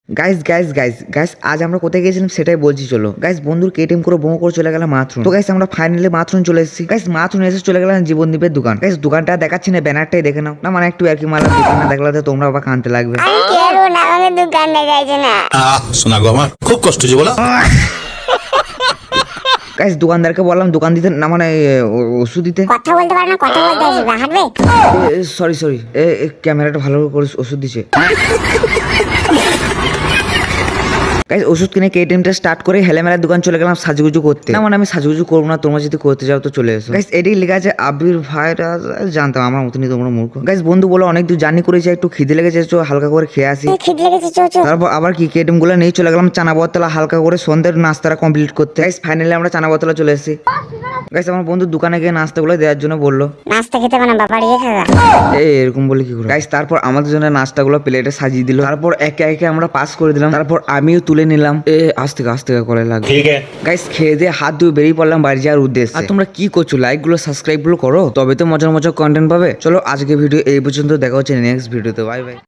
Guys guys guys guys আজ আমরা কোথায় গিয়েছিলাম সেটাই বলছি। চলো গাইস, বন্ধুর কেটিএম করে বোমো করে চলে গেলাম মাথরুম। তো গাইস আমরা ফাইনালি মাথরুম চলে এসেছি। গাইস মাথরুম এসে চলে গেলাম জীবনদীপের দোকান। গাইস দোকানটা দেখাচ্ছি না, ব্যানারটাই দেখে নাও না, মানে একটু আর কি মালা দোকান না দেখলে তো তোমরা আবার কানতে লাগবে। আমি কি আর না, আমাকে দোকান দেখাইছে না। শোনা গো আমার খুব কষ্ট যে বলো। গাইস দোকানদারকে বললাম দোকান দিতে না, মানে ওষুধ দিতে। কথা বলতে পারে না, কথা বলতে আসবে হাঁটবে। সরি সরি, ক্যামেরাটা ভালো করে ওষুধ দিছে। গাইস ওষুধ কিনে কেটিএমটা স্টার্ট করে হেলেমেলার দোকান চলে গেলাম সাজুগুজু করতে। না মানে আমি সাজুগুজু করবো না, তোমরা যদি করতে যাও তো চলে এসো। গাইস এটাই লেখা আছে আবির ভাইরা, জানতাম আমার মতনই তোমরা মূর্খ। গাইস বন্ধু বলো অনেক দূর জার্নি করেছি, একটু খিদে লেগেছে, চো হালকা করে খেয়ে আসি। খিদে লেগেছে, চো চো। তারপর আবার কি কেটিএম গুলো নিয়ে চলে গেলাম চানা বতলা হালকা করে সন্ধ্যের নাস্তাটা কমপ্লিট করতে। গাইস ফাইনালি আমরা চানা বতলা চলে এসেছি। গাইস আমার বন্ধু দোকানে গিয়ে নাস্তাগুলো দেওয়ার জন্য বললো। নাস্তা খেতে মানে বাড়িয়ে খাওয়া। এরকম বলে কি করে। গাইস তারপর আমাদের জন্য নাস্তাগুলো প্লেটে সাজিয়ে দিল। তারপর একে একে আমরা পাস করে দিলাম। তারপর আমিও তুলে নিলাম। আস্তে আস্তে করে লাগবে। ঠিক আছে গাইস খেয়ে দিয়ে হাত ধুয়ে বেরিয়ে পড়লাম বাড়ি যাওয়ার উদ্দেশ্যে। আর তোমরা কি করছো, লাইক গুলো সাবস্ক্রাইব গুলো করো, তবে তো মজার মজার কন্টেন্ট পাবে। চলো আজকে ভিডিও এই পর্যন্ত, দেখা হচ্ছে নেক্সট ভিডিওতে। Bye bye.